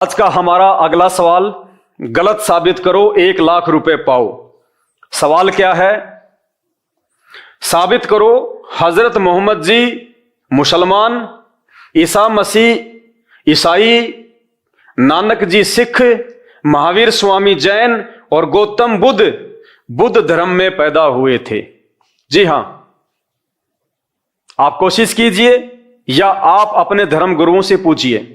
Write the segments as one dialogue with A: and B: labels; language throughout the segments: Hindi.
A: आज का हमारा अगला सवाल, गलत साबित करो 1,00,000 रुपए पाओ। सवाल क्या है? साबित करो हजरत मोहम्मद जी मुसलमान, ईसा मसीह ईसाई, नानक जी सिख, महावीर स्वामी जैन और गौतम बुद्ध धर्म में पैदा हुए थे। जी हां, आप कोशिश कीजिए या आप अपने धर्म गुरुओं से पूछिए।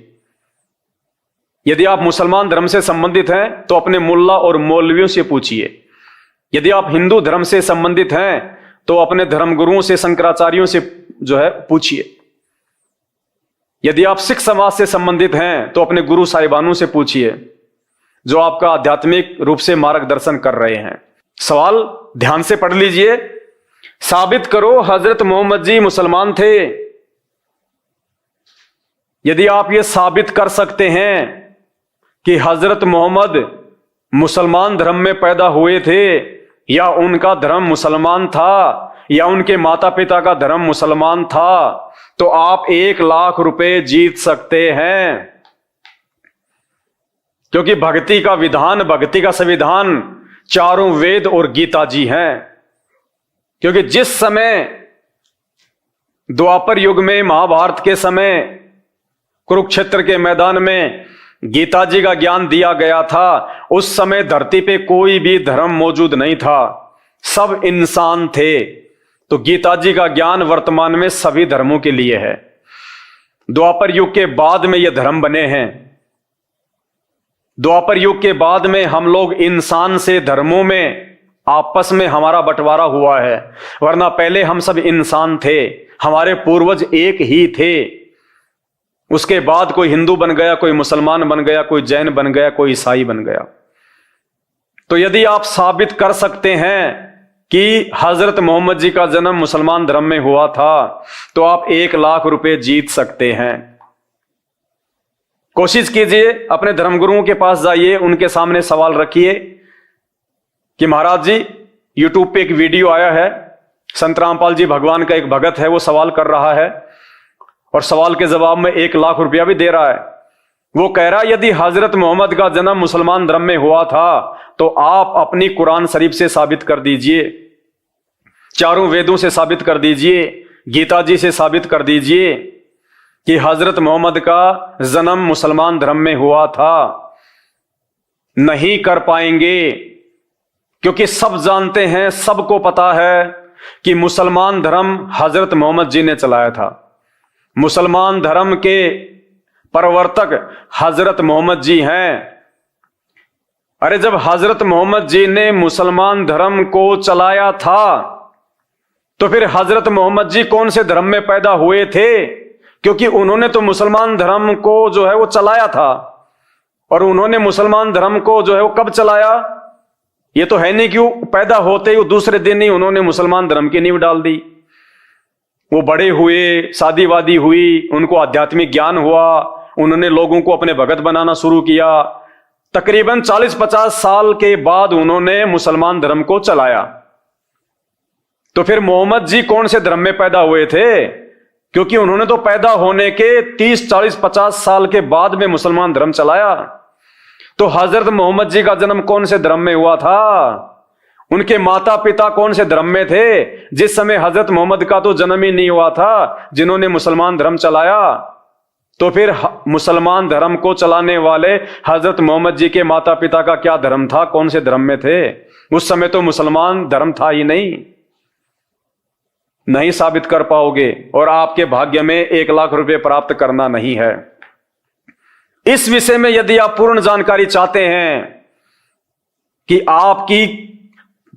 A: यदि आप मुसलमान धर्म से संबंधित हैं तो अपने मुल्ला और मौलवियों से पूछिए। यदि आप हिंदू धर्म से संबंधित हैं तो अपने धर्म गुरुओं से, शंकराचार्यों से पूछिए। यदि आप सिख समाज से संबंधित हैं तो अपने गुरु साहिबानों से पूछिए जो आपका आध्यात्मिक रूप से मार्गदर्शन कर रहे हैं। सवाल ध्यान से पढ़ लीजिए। साबित करो हजरत मोहम्मद जी मुसलमान थे। यदि आप यह साबित कर सकते हैं कि हजरत मोहम्मद मुसलमान धर्म में पैदा हुए थे या उनका धर्म मुसलमान था या उनके माता पिता का धर्म मुसलमान था, तो आप 1,00,000 रुपए जीत सकते हैं। क्योंकि भक्ति का विधान, भक्ति का संविधान चारों वेद और गीता जी हैं। क्योंकि जिस समय द्वापर युग में, महाभारत के समय, कुरुक्षेत्र के मैदान में गीता जी का ज्ञान दिया गया था, उस समय धरती पे कोई भी धर्म मौजूद नहीं था, सब इंसान थे। तो गीता जी का ज्ञान वर्तमान में सभी धर्मों के लिए है। द्वापर युग के बाद में ये धर्म बने हैं। द्वापर युग के बाद में हम लोग इंसान से धर्मों में आपस में हमारा बंटवारा हुआ है, वरना पहले हम सब इंसान थे, हमारे पूर्वज एक ही थे। उसके बाद कोई हिंदू बन गया, कोई मुसलमान बन गया, कोई जैन बन गया, कोई ईसाई बन गया। तो यदि आप साबित कर सकते हैं कि हजरत मोहम्मद जी का जन्म मुसलमान धर्म में हुआ था, तो आप 1,00,000 रुपए जीत सकते हैं। कोशिश कीजिए, अपने धर्मगुरुओं के पास जाइए, उनके सामने सवाल रखिए कि महाराज जी, यूट्यूब पे एक वीडियो आया है, संत रामपाल जी भगवान का एक भगत है, वो सवाल कर रहा है और सवाल के जवाब में 1,00,000 रुपया भी दे रहा है। वो कह रहा है यदि हजरत मोहम्मद का जन्म मुसलमान धर्म में हुआ था तो आप अपनी कुरान शरीफ से साबित कर दीजिए, चारों वेदों से साबित कर दीजिए, गीता जी से साबित कर दीजिए कि हजरत मोहम्मद का जन्म मुसलमान धर्म में हुआ था। नहीं कर पाएंगे, क्योंकि सब जानते हैं, सबको पता है कि मुसलमान धर्म हजरत मोहम्मद जी ने चलाया था। मुसलमान धर्म के प्रवर्तक हजरत मोहम्मद जी हैं। अरे जब हजरत मोहम्मद जी ने मुसलमान धर्म को चलाया था तो फिर हजरत मोहम्मद जी कौन से धर्म में पैदा हुए थे? क्योंकि उन्होंने तो मुसलमान धर्म को वो चलाया था। और उन्होंने मुसलमान धर्म को वो कब चलाया? ये तो है नहीं कि पैदा होते ही दूसरे दिन ही उन्होंने मुसलमान धर्म की नींव डाल दी। वो बड़े हुए, शादी वादी हुई, उनको आध्यात्मिक ज्ञान हुआ, उन्होंने लोगों को अपने भगत बनाना शुरू किया। तकरीबन 40-50 साल के बाद उन्होंने मुसलमान धर्म को चलाया। तो फिर मोहम्मद जी कौन से धर्म में पैदा हुए थे? क्योंकि उन्होंने तो पैदा होने के 30, 40, 50 साल के बाद में मुसलमान धर्म चलाया। तो हजरत मोहम्मद जी का जन्म कौन से धर्म में हुआ था? उनके माता पिता कौन से धर्म में थे? जिस समय हजरत मोहम्मद का तो जन्म ही नहीं हुआ था, जिन्होंने मुसलमान धर्म चलाया। तो फिर मुसलमान धर्म को चलाने वाले हजरत मोहम्मद जी के माता पिता का क्या धर्म था? कौन से धर्म में थे? उस समय तो मुसलमान धर्म था ही नहीं साबित कर पाओगे और आपके भाग्य में 1,00,000 रुपए प्राप्त करना नहीं है। इस विषय में यदि आप पूर्ण जानकारी चाहते हैं कि आपकी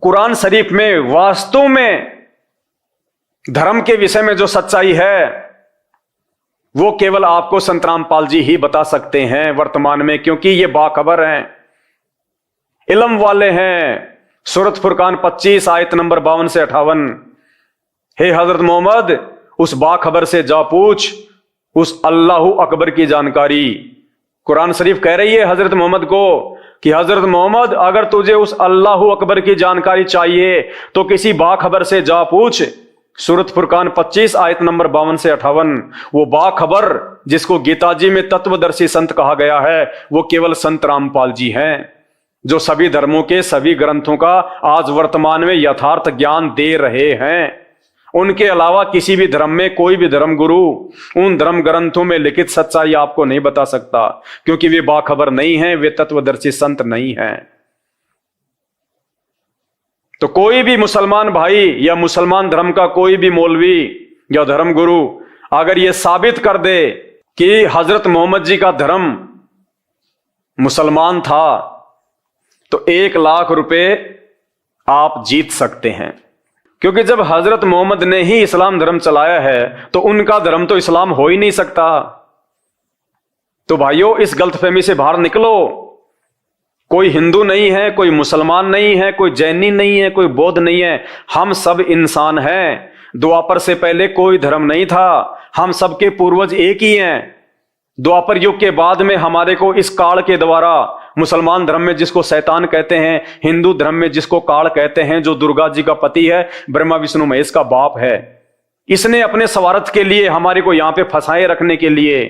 A: कुरान शरीफ में वास्तव में धर्म के विषय में जो सच्चाई है, वो केवल आपको संत रामपाल जी ही बता सकते हैं वर्तमान में, क्योंकि ये बाखबर हैं, इल्म वाले हैं। सूरत फुरकान 25 आयत नंबर 52 से 58। हे हजरत मोहम्मद, उस बाखबर से जा पूछ उस अल्लाह अकबर की जानकारी। कुरान शरीफ कह रही है हजरत मोहम्मद को कि हजरत मोहम्मद, अगर तुझे उस अल्लाह अकबर की जानकारी चाहिए तो किसी बाखबर से जा पूछ सूरत फुरकान 25 आयत नंबर 52 से 58। वो बाखबर जिसको गीताजी में तत्वदर्शी संत कहा गया है, वो केवल संत रामपाल जी हैं, जो सभी धर्मों के सभी ग्रंथों का आज वर्तमान में यथार्थ ज्ञान दे रहे हैं। उनके अलावा किसी भी धर्म में कोई भी धर्म गुरु उन धर्म ग्रंथों में लिखित सच्चाई आपको नहीं बता सकता, क्योंकि वे बाखबर नहीं हैं, वे तत्वदर्शी संत नहीं हैं। तो कोई भी मुसलमान भाई या मुसलमान धर्म का कोई भी मौलवी या धर्म गुरु अगर ये साबित कर दे कि हजरत मोहम्मद जी का धर्म मुसलमान था, तो 1 लाख रुपए आप जीत सकते हैं। क्योंकि जब हजरत मोहम्मद ने ही इस्लाम धर्म चलाया है तो उनका धर्म तो इस्लाम हो ही नहीं सकता। तो भाइयों, इस गलतफहमी से बाहर निकलो। कोई हिंदू नहीं है, कोई मुसलमान नहीं है, कोई जैनी नहीं है, कोई बौद्ध नहीं है, हम सब इंसान हैं। द्वापर से पहले कोई धर्म नहीं था, हम सबके पूर्वज एक ही हैं। द्वापर युग के बाद में हमारे को इस काल के द्वारा, मुसलमान धर्म में जिसको शैतान कहते हैं, हिंदू धर्म में जिसको काल कहते हैं, जो दुर्गा जी का पति है, ब्रह्मा विष्णु महेश का बाप है, इसने अपने स्वार्थ के लिए हमारे को यहां पे फंसाए रखने के लिए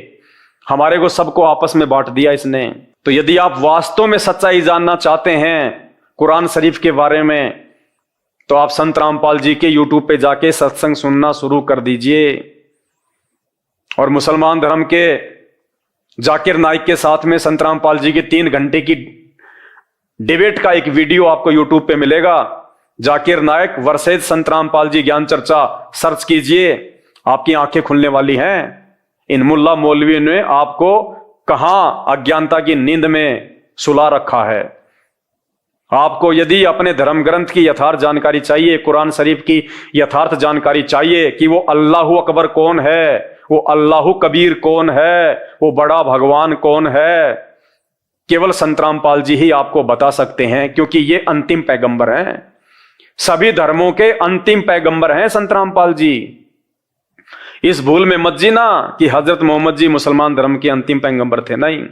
A: हमारे को सबको आपस में बांट दिया इसने। तो यदि आप वास्तव में सच्चाई जानना चाहते हैं कुरान शरीफ के बारे में, तो आप संत रामपाल जी के यूट्यूब पे जाके सत्संग सुनना शुरू कर दीजिए। और मुसलमान धर्म के जाकिर नाइक के साथ में संत रामपाल जी के 3 घंटे की डिबेट का एक वीडियो आपको यूट्यूब पे मिलेगा। जाकिर नाइक वर्सेज संत रामपाल जी ज्ञान चर्चा सर्च कीजिए, आपकी आंखें खुलने वाली हैं। इन मुल्ला मौलवियों ने आपको कहां अज्ञानता की नींद में सुला रखा है। आपको यदि अपने धर्म ग्रंथ की यथार्थ जानकारी चाहिए, कुरान शरीफ की यथार्थ जानकारी चाहिए कि वो अल्लाह अकबर कौन है, वो अल्लाह कबीर कौन है, वो बड़ा भगवान कौन है, केवल संत रामपाल जी ही आपको बता सकते हैं, क्योंकि ये अंतिम पैगंबर हैं। सभी धर्मों के अंतिम पैगंबर हैं संत रामपाल जी। इस भूल में मत जीना कि हजरत मोहम्मद जी मुसलमान धर्म के अंतिम पैगंबर थे, नहीं।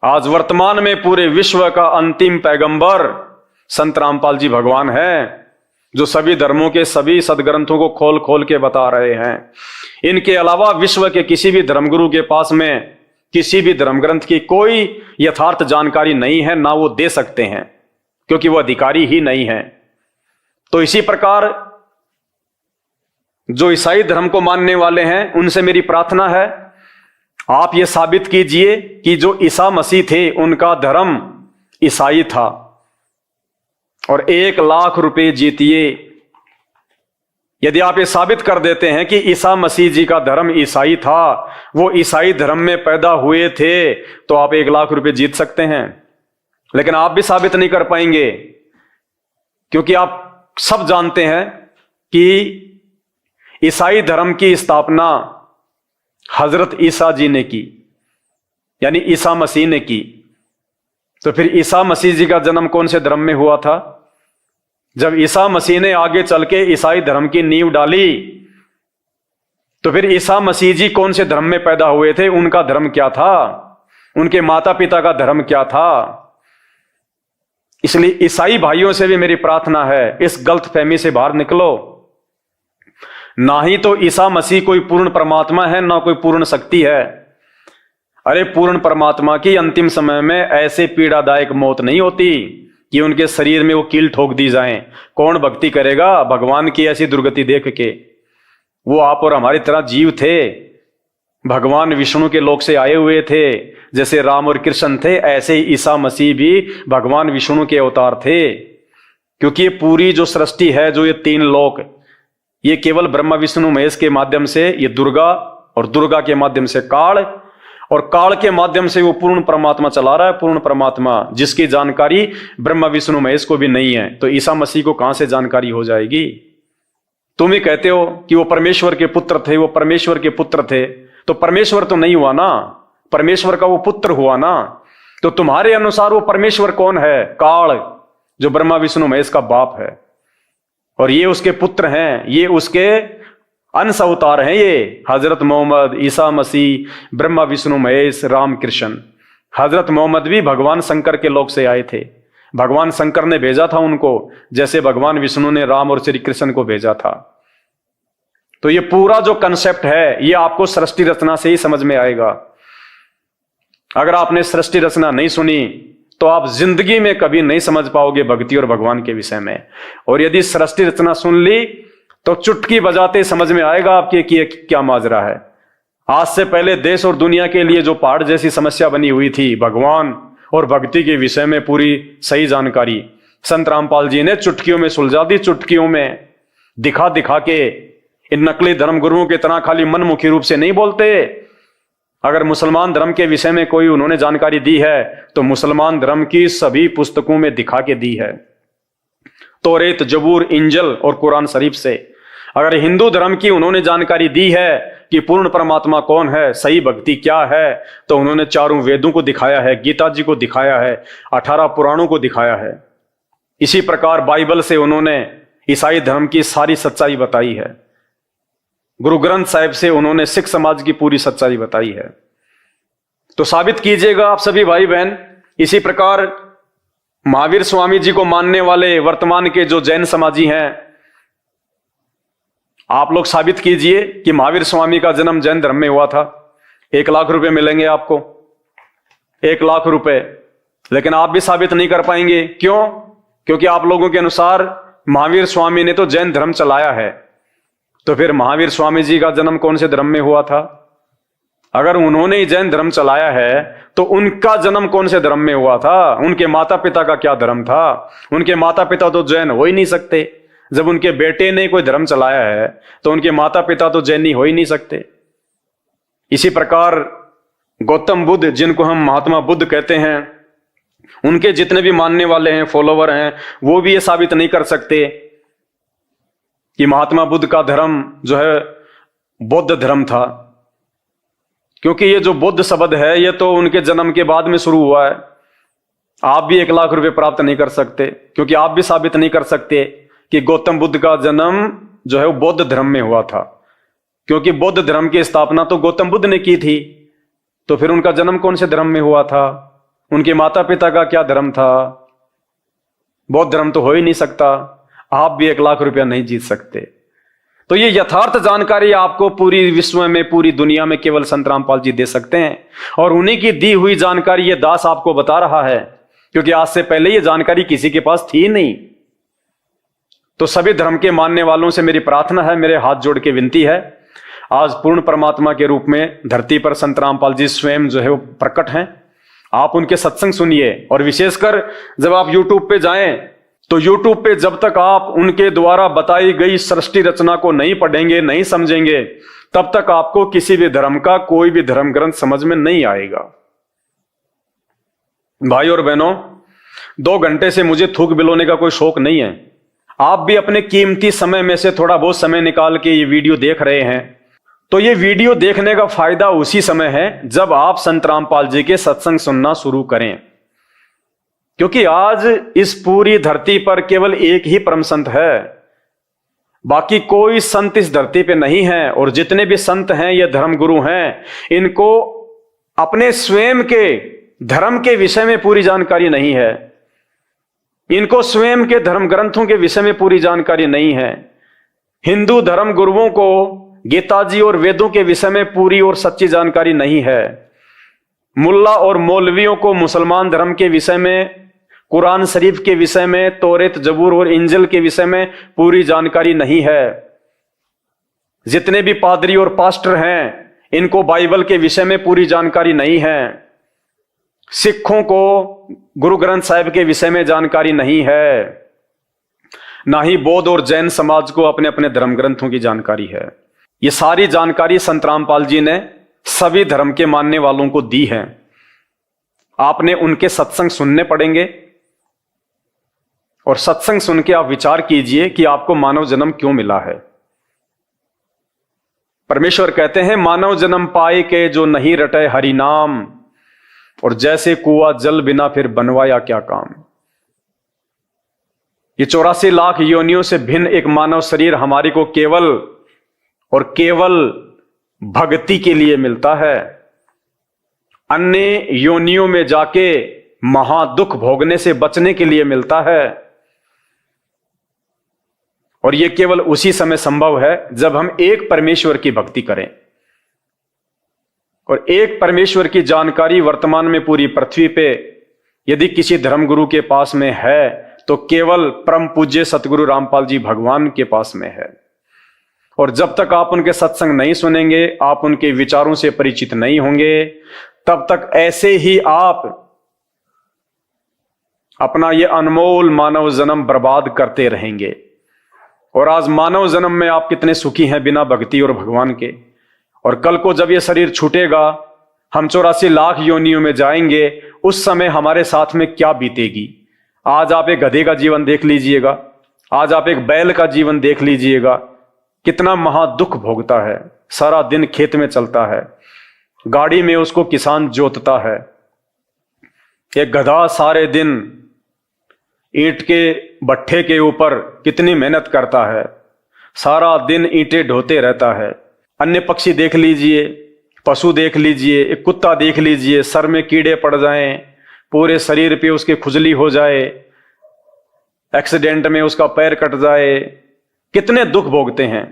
A: आज वर्तमान में पूरे विश्व का अंतिम पैगंबर संत रामपाल जी भगवान है, जो सभी धर्मों के सभी सदग्रंथों को खोल खोल के बता रहे हैं। इनके अलावा विश्व के किसी भी धर्मगुरु के पास में किसी भी धर्म ग्रंथ की कोई यथार्थ जानकारी नहीं है, ना वो दे सकते हैं, क्योंकि वो अधिकारी ही नहीं है। तो इसी प्रकार जो ईसाई धर्म को मानने वाले हैं, उनसे मेरी प्रार्थना है, आप ये साबित कीजिए कि जो ईसा मसीह थे उनका धर्म ईसाई था, और 1 लाख रुपए जीतिए। यदि आप ये साबित कर देते हैं कि ईसा मसीह जी का धर्म ईसाई था, वो ईसाई धर्म में पैदा हुए थे, तो आप 1 लाख रुपए जीत सकते हैं। लेकिन आप भी साबित नहीं कर पाएंगे, क्योंकि आप सब जानते हैं कि ईसाई धर्म की स्थापना हजरत ईसा जी ने की, यानी ईसा मसीह ने की। तो फिर ईसा मसीह जी का जन्म कौन से धर्म में हुआ था? जब ईसा मसीह ने आगे चल के ईसाई धर्म की नींव डाली, तो फिर ईसा मसीह जी कौन से धर्म में पैदा हुए थे? उनका धर्म क्या था? उनके माता पिता का धर्म क्या था? इसलिए ईसाई भाइयों से भी मेरी प्रार्थना है, इस गलतफहमी से बाहर निकलो। ना ही तो ईसा मसीह कोई पूर्ण परमात्मा है, ना कोई पूर्ण शक्ति है। अरे पूर्ण परमात्मा की अंतिम समय में ऐसे पीड़ादायक मौत नहीं होती कि उनके शरीर में वो कील ठोक दी जाए। कौन भक्ति करेगा भगवान की ऐसी दुर्गति देख के? वो आप और हमारी तरह जीव थे, भगवान विष्णु के लोक से आए हुए थे। जैसे राम और कृष्ण थे, ऐसे ही ईसा मसीह भी भगवान विष्णु के अवतार थे। क्योंकि ये पूरी जो सृष्टि है, जो ये 3 लोक, ये केवल ब्रह्मा विष्णु महेश के माध्यम से ये दुर्गा, और दुर्गा के माध्यम से काल, और काल के माध्यम से वो पूर्ण परमात्मा चला रहा है। पूर्ण परमात्मा जिसकी जानकारी ब्रह्मा विष्णु महेश को भी नहीं है, तो ईसा मसीह को कहां से जानकारी हो जाएगी? तुम ही कहते हो कि वो परमेश्वर के पुत्र थे, वो परमेश्वर के पुत्र थे, तो परमेश्वर तो नहीं हुआ ना, परमेश्वर का वो पुत्र हुआ ना। तो तुम्हारे अनुसार वो परमेश्वर कौन है? काल, जो ब्रह्मा विष्णु महेश का बाप है, और ये उसके पुत्र हैं, ये उसके अंश अवतार हैं। ये हजरत मोहम्मद, ईसा मसीह, ब्रह्मा विष्णु महेश, राम कृष्ण। हजरत मोहम्मद भी भगवान शंकर के लोक से आए थे, भगवान शंकर ने भेजा था उनको, जैसे भगवान विष्णु ने राम और श्री कृष्ण को भेजा था। तो ये पूरा जो कंसेप्ट है ये आपको सृष्टि रचना से ही समझ में आएगा। अगर आपने सृष्टि रचना नहीं सुनी तो आप जिंदगी में कभी नहीं समझ पाओगे भक्ति और भगवान के विषय में। और यदि सृष्टि रचना सुन ली तो चुटकी बजाते समझ में आएगा आपके कि क्या माजरा है। आज से पहले देश और दुनिया के लिए जो पहाड़ जैसी समस्या बनी हुई थी, भगवान और भक्ति के विषय में पूरी सही जानकारी संत रामपाल जी ने चुटकियों में सुलझा दी। चुटकियों में दिखा दिखा के, इन नकली धर्म गुरुओं की तरह खाली मनमुखी रूप से नहीं बोलते। अगर मुसलमान धर्म के विषय में कोई उन्होंने जानकारी दी है तो मुसलमान धर्म की सभी पुस्तकों में दिखा के दी है, तौरेत, जबूर, इंजल और कुरान शरीफ से। अगर हिंदू धर्म की उन्होंने जानकारी दी है कि पूर्ण परमात्मा कौन है, सही भक्ति क्या है, तो उन्होंने चारों वेदों को दिखाया है, गीता जी को दिखाया है, 18 पुराणों को दिखाया है। इसी प्रकार बाइबल से उन्होंने ईसाई धर्म की सारी सच्चाई बताई है। गुरु ग्रंथ साहिब से उन्होंने सिख समाज की पूरी सच्चाई बताई है। तो साबित कीजिएगा आप सभी भाई बहन। इसी प्रकार महावीर स्वामी जी को मानने वाले वर्तमान के जो जैन समाजी हैं, आप लोग साबित कीजिए कि महावीर स्वामी का जन्म जैन धर्म में हुआ था। 1 लाख रुपए मिलेंगे आपको, 1 लाख रुपए। लेकिन आप भी साबित नहीं कर पाएंगे। क्यों? क्योंकि आप लोगों के अनुसार महावीर स्वामी ने तो जैन धर्म चलाया है। तो फिर महावीर स्वामी जी का जन्म कौन से धर्म में हुआ था? अगर उन्होंने ही जैन धर्म चलाया है तो उनका जन्म कौन से धर्म में हुआ था? उनके माता पिता का क्या धर्म था? उनके माता पिता तो जैन हो ही नहीं सकते। जब उनके बेटे ने कोई धर्म चलाया है तो उनके माता पिता तो जैनी हो ही नहीं सकते। इसी प्रकार गौतम बुद्ध, जिनको हम महात्मा बुद्ध कहते हैं, उनके जितने भी मानने वाले हैं, फॉलोवर हैं, वो भी ये साबित नहीं कर सकते कि महात्मा बुद्ध का धर्म जो है बौद्ध धर्म था। क्योंकि ये जो बुद्ध शब्द है ये तो उनके जन्म के बाद में शुरू हुआ है। आप भी 1 लाख रुपए प्राप्त नहीं कर सकते, क्योंकि आप भी साबित नहीं कर सकते कि गौतम बुद्ध का जन्म जो है वो बौद्ध धर्म में हुआ था। क्योंकि बौद्ध धर्म की स्थापना तो गौतम बुद्ध ने की थी। तो फिर उनका जन्म कौन से धर्म में हुआ था? उनके माता पिता का क्या धर्म था? बौद्ध धर्म तो हो ही नहीं सकता। आप भी 1 लाख रुपया नहीं जीत सकते। तो ये यथार्थ जानकारी आपको पूरी विश्व में, पूरी दुनिया में केवल संत रामपाल जी दे सकते हैं। और उन्हीं की दी हुई जानकारी ये दास आपको बता रहा है, क्योंकि आज से पहले ये जानकारी किसी के पास थी नहीं। तो सभी धर्म के मानने वालों से मेरी प्रार्थना है, मेरे हाथ जोड़ के विनती है, आज पूर्ण परमात्मा के रूप में धरती पर संत रामपाल जी स्वयं जो है वो प्रकट हैं। आप उनके सत्संग सुनिए। और विशेषकर जब आप YouTube पे जाएं तो YouTube पे जब तक आप उनके द्वारा बताई गई सृष्टि रचना को नहीं पढ़ेंगे, नहीं समझेंगे, तब तक आपको किसी भी धर्म का कोई भी धर्म ग्रंथ समझ में नहीं आएगा। भाई और बहनों, 2 घंटे से मुझे थूक बिलोने का कोई शौक नहीं है। आप भी अपने कीमती समय में से थोड़ा बहुत समय निकाल के ये वीडियो देख रहे हैं, तो ये वीडियो देखने का फायदा उसी समय है जब आप संत रामपाल जी के सत्संग सुनना शुरू करें। क्योंकि आज इस पूरी धरती पर केवल एक ही परम संत है, बाकी कोई संत इस धरती पे नहीं है। और जितने भी संत हैं ये धर्म गुरु हैं, इनको अपने स्वयं के धर्म के विषय में पूरी जानकारी नहीं है। इनको स्वयं के धर्म ग्रंथों के विषय में पूरी जानकारी नहीं है। हिंदू धर्म गुरुओं को गीता जी और वेदों के विषय में पूरी और सच्ची जानकारी नहीं है। मुल्ला और मौलवियों को मुसलमान धर्म के विषय में, कुरान शरीफ के विषय में, तौरेत, जबूर और इंजल के विषय में पूरी जानकारी नहीं है। जितने भी पादरी और पास्टर हैं, इनको बाइबल के विषय में पूरी जानकारी नहीं है। सिखों को गुरु ग्रंथ साहिब के विषय में जानकारी नहीं है। ना ही बौद्ध और जैन समाज को अपने अपने धर्म ग्रंथों की जानकारी है। ये सारी जानकारी संत रामपाल जी ने सभी धर्म के मानने वालों को दी है। आपने उनके सत्संग सुनने पड़ेंगे और सत्संग सुन के आप विचार कीजिए कि आपको मानव जन्म क्यों मिला है। परमेश्वर कहते हैं, मानव जन्म पाए के जो नहीं रटे हरि नाम, और जैसे कुआं जल बिना फिर बनवाया क्या काम। ये 84 लाख योनियों से भिन्न एक मानव शरीर हमारी को केवल और केवल भक्ति के लिए मिलता है। अन्य योनियों में जाके महादुख भोगने से बचने के लिए मिलता है। और यह केवल उसी समय संभव है जब हम एक परमेश्वर की भक्ति करें। और एक परमेश्वर की जानकारी वर्तमान में पूरी पृथ्वी पे यदि किसी धर्मगुरु के पास में है तो केवल परम पूज्य सतगुरु रामपाल जी भगवान के पास में है। और जब तक आप उनके सत्संग नहीं सुनेंगे, आप उनके विचारों से परिचित नहीं होंगे, तब तक ऐसे ही आप अपना ये अनमोल मानव जन्म बर्बाद करते रहेंगे। और आज मानव जन्म में आप कितने सुखी हैं बिना भक्ति और भगवान के। और कल को जब ये शरीर छूटेगा, हम 84 लाख योनियों में जाएंगे, उस समय हमारे साथ में क्या बीतेगी। आज आप एक गधे का जीवन देख लीजिएगा, आज आप एक बैल का जीवन देख लीजिएगा, कितना महादुख भोगता है। सारा दिन खेत में चलता है, गाड़ी में उसको किसान जोतता है। एक गधा सारे दिन ईंट के भट्ठे के ऊपर कितनी मेहनत करता है, सारा दिन ईंटें ढोते रहता है। अन्य पक्षी देख लीजिए, पशु देख लीजिए, एक कुत्ता देख लीजिए, सर में कीड़े पड़ जाएं, पूरे शरीर पे उसके खुजली हो जाए, एक्सीडेंट में उसका पैर कट जाए, कितने दुख भोगते हैं।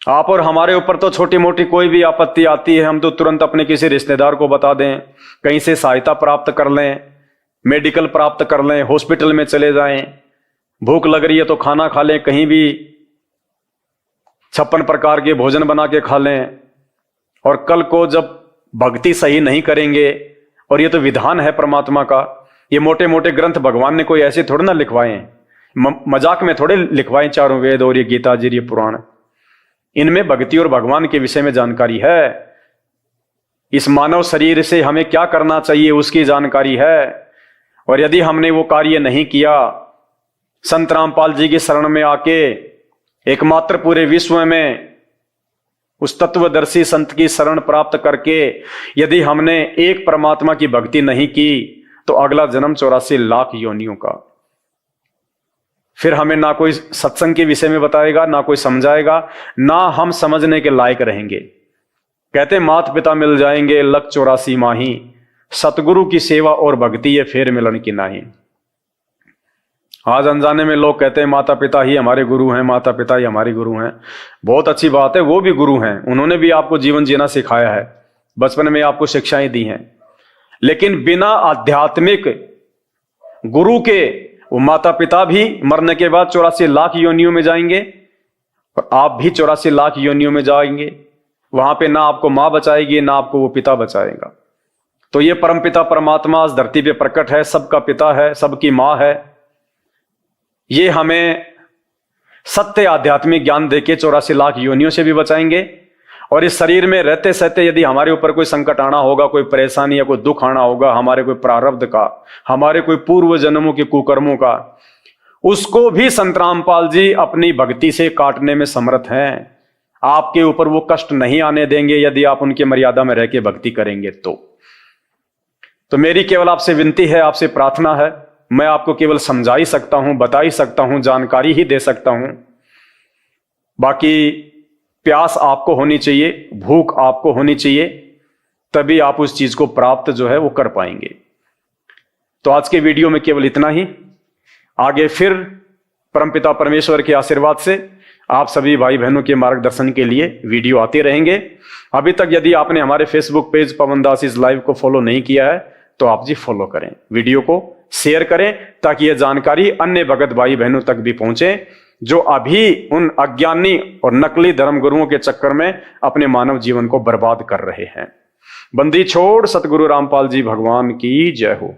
A: आप और हमारे ऊपर तो छोटी मोटी कोई भी आपत्ति आती है, हम तो तुरंत अपने किसी रिश्तेदार को बता दें, कहीं से सहायता प्राप्त कर लें, मेडिकल प्राप्त कर लें, हॉस्पिटल में चले जाएं। भूख लग रही है तो खाना खा लें, कहीं भी 56 प्रकार के भोजन बना के खा लें। और कल को जब भक्ति सही नहीं करेंगे, और ये तो विधान है परमात्मा का, ये मोटे मोटे ग्रंथ भगवान ने कोई ऐसे थोड़े ना लिखवाए, मजाक में थोड़े लिखवाए चारों वेद और ये गीता जी, ये पुराण, इनमें भक्ति और भगवान के विषय में जानकारी है। इस मानव शरीर से हमें क्या करना चाहिए उसकी जानकारी है। और यदि हमने वो कार्य नहीं किया, संत रामपाल जी की शरण में आके एकमात्र पूरे विश्व में उस तत्वदर्शी संत की शरण प्राप्त करके यदि हमने एक परमात्मा की भक्ति नहीं की, तो अगला जन्म 84 लाख योनियों का। फिर हमें ना कोई सत्संग के विषय में बताएगा, ना कोई समझाएगा, ना हम समझने के लायक रहेंगे। कहते माता पिता मिल जाएंगे लख 84 माही, सतगुरु की सेवा और भक्ति ये फेर मिलन की नाही। आज अनजाने में लोग कहते हैं माता पिता ही हमारे गुरु हैं, माता पिता ही हमारे गुरु हैं। बहुत अच्छी बात है, वो भी गुरु हैं, उन्होंने भी आपको जीवन जीना सिखाया है, बचपन में आपको शिक्षाएं दी हैं। लेकिन बिना आध्यात्मिक गुरु के वो माता पिता भी मरने के बाद 84 लाख योनियों में जाएंगे, और आप भी 84 लाख योनियों में जाएंगे। वहां पे ना आपको मां बचाएगी, ना आपको वो पिता बचाएगा। तो ये परमपिता परमात्मा इस धरती पे प्रकट है, सबका पिता है, सबकी मां है। ये हमें सत्य आध्यात्मिक ज्ञान देके 84 लाख योनियों से भी बचाएंगे। और इस शरीर में रहते सहते यदि हमारे ऊपर कोई संकट आना होगा, कोई परेशानी या कोई दुख आना होगा, हमारे कोई प्रारब्ध का, हमारे कोई पूर्व जन्मों के कुकर्मों का, उसको भी संत रामपाल जी अपनी भक्ति से काटने में समर्थ हैं। आपके ऊपर वो कष्ट नहीं आने देंगे यदि आप उनकी मर्यादा में रह के भक्ति करेंगे। तो मेरी केवल आपसे विनती है, आपसे प्रार्थना है, मैं आपको केवल समझा ही सकता हूं, बता ही सकता हूं, जानकारी ही दे सकता हूं। बाकी प्यास आपको होनी चाहिए, भूख आपको होनी चाहिए, तभी आप उस चीज को प्राप्त जो है वो कर पाएंगे। तो आज के वीडियो में केवल इतना ही। आगे फिर परमपिता परमेश्वर के आशीर्वाद से आप सभी भाई बहनों के मार्गदर्शन के लिए वीडियो आते रहेंगे। अभी तक यदि आपने हमारे Facebook page Pawan Das is live को फॉलो नहीं किया है तो आप जी फॉलो करें, वीडियो को शेयर करें, ताकि यह जानकारी अन्य भगत भाई बहनों तक भी पहुंचे जो अभी उन अज्ञानी और नकली धर्मगुरुओं के चक्कर में अपने मानव जीवन को बर्बाद कर रहे हैं। बंदी छोड़ सतगुरु रामपाल जी भगवान की जय हो।